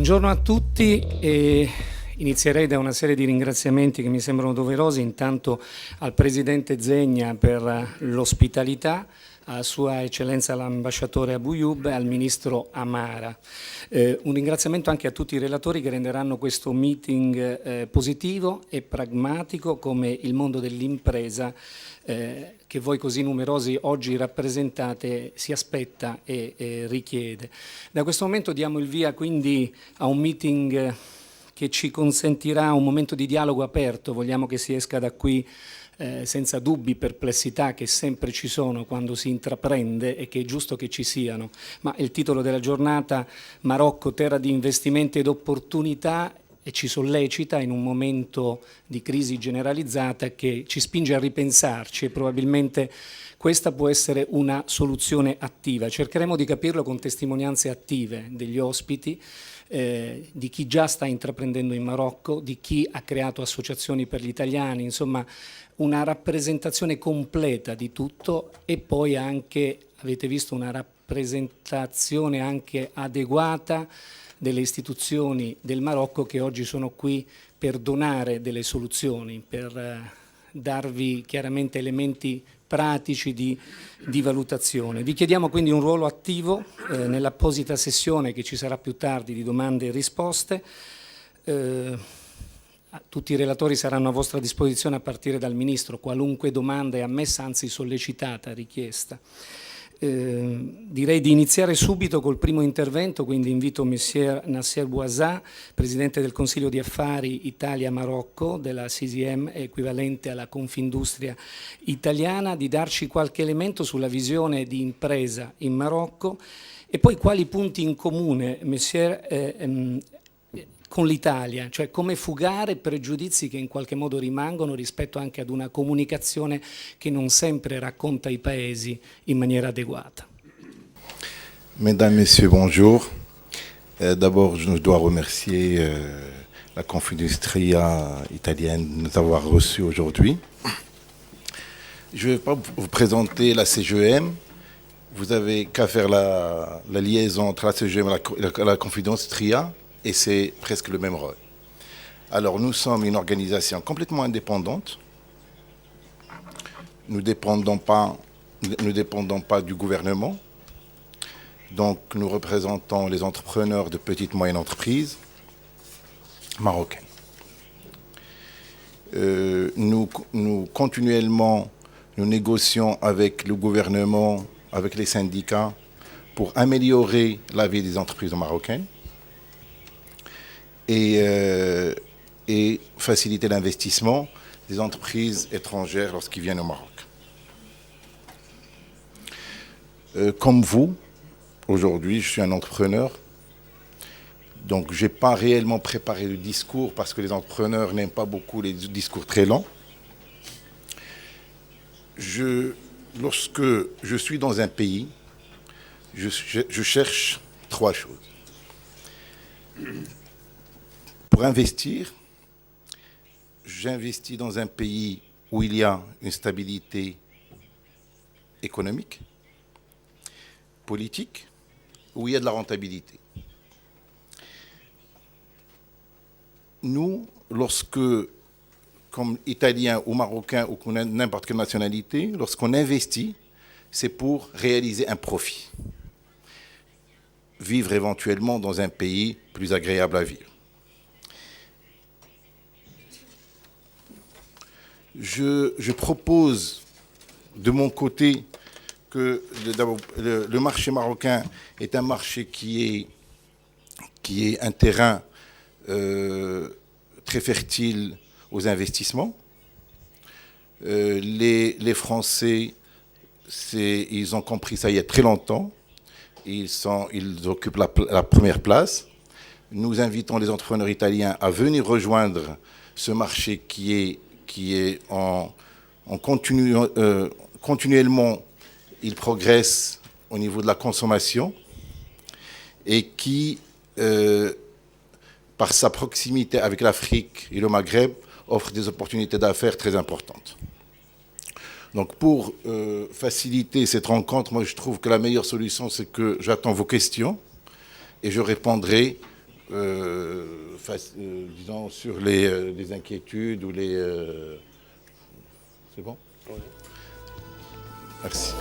Buongiorno a tutti e inizierei da una serie di ringraziamenti che mi sembrano doverosi, intanto al Presidente Zegna per l'ospitalità, a Sua Eccellenza l'Ambasciatore Abouyub e al Ministro Amara. Un ringraziamento anche a tutti i relatori che renderanno questo meeting positivo e pragmatico come il mondo dell'impresa che voi così numerosi oggi rappresentate si aspetta e richiede. Da questo momento diamo il via quindi a un meeting che ci consentirà un momento di dialogo aperto, vogliamo che si esca da qui senza dubbi, perplessità che sempre ci sono quando si intraprende e che è giusto che ci siano, ma il titolo della giornata Marocco, terra di investimenti ed opportunità, e ci sollecita in un momento di crisi generalizzata che ci spinge a ripensarci e probabilmente questa può essere una soluzione attiva. Cercheremo di capirlo con testimonianze attive degli ospiti, di chi già sta intraprendendo in Marocco, di chi ha creato associazioni per gli italiani, insomma una rappresentazione completa di tutto e poi anche, avete visto, una rappresentazione anche adeguata delle istituzioni del Marocco che oggi sono qui per donare delle soluzioni, per darvi chiaramente elementi pratici di valutazione. Vi chiediamo quindi un ruolo attivo nell'apposita sessione che ci sarà più tardi di domande e risposte. Tutti i relatori saranno a vostra disposizione a partire dal Ministro, qualunque domanda è ammessa, anzi sollecitata, richiesta. Direi di iniziare subito col primo intervento, quindi invito Monsieur Nasser Bouzaa, Presidente del Consiglio di Affari Italia-Marocco della CSM, equivalente alla Confindustria italiana, di darci qualche elemento sulla visione di impresa in Marocco e poi quali punti in comune, Monsieur, con l'Italia, cioè come fugare pregiudizi che in qualche modo rimangono rispetto anche ad una comunicazione che non sempre racconta i paesi in maniera adeguata. Mesdames, Messieurs, bonjour. D'abord, je dois remercier la Confindustria italienne de nous avoir reçus aujourd'hui. Je ne vais pas vous présenter la CGEM. Vous avez qu'à faire la liaison entre la CGEM et la Confindustria. Et c'est presque le même rôle. Alors nous sommes une organisation complètement indépendante. Nous ne dépendons pas du gouvernement. Donc nous représentons les entrepreneurs de petites et moyennes entreprises marocaines. Nous continuellement, nous négocions avec le gouvernement, avec les syndicats pour améliorer la vie des entreprises marocaines. Et faciliter l'investissement des entreprises étrangères lorsqu'ils viennent au Maroc. Comme vous, aujourd'hui, je suis un entrepreneur, donc je n'ai pas réellement préparé le discours parce que les entrepreneurs n'aiment pas beaucoup les discours très longs. Lorsque je suis dans un pays, je cherche trois choses. Pour investir, j'investis dans un pays où il y a une stabilité économique, politique, où il y a de la rentabilité. Nous, lorsque, comme Italiens ou Marocains ou n'importe quelle nationalité, lorsqu'on investit, c'est pour réaliser un profit. Vivre éventuellement dans un pays plus agréable à vivre. Je propose de mon côté que le marché marocain est un marché qui est un terrain très fertile aux investissements. Les Français, ils ont compris ça il y a très longtemps. Ils occupent la première place. Nous invitons les entrepreneurs italiens à venir rejoindre ce marché qui est continuellement, il progresse au niveau de la consommation et qui, par sa proximité avec l'Afrique et le Maghreb, offre des opportunités d'affaires très importantes. Donc pour faciliter cette rencontre, moi je trouve que la meilleure solution, c'est que j'attends vos questions et je répondrai disons, sur les inquiétudes ou les... C'est bon? Oui. Merci.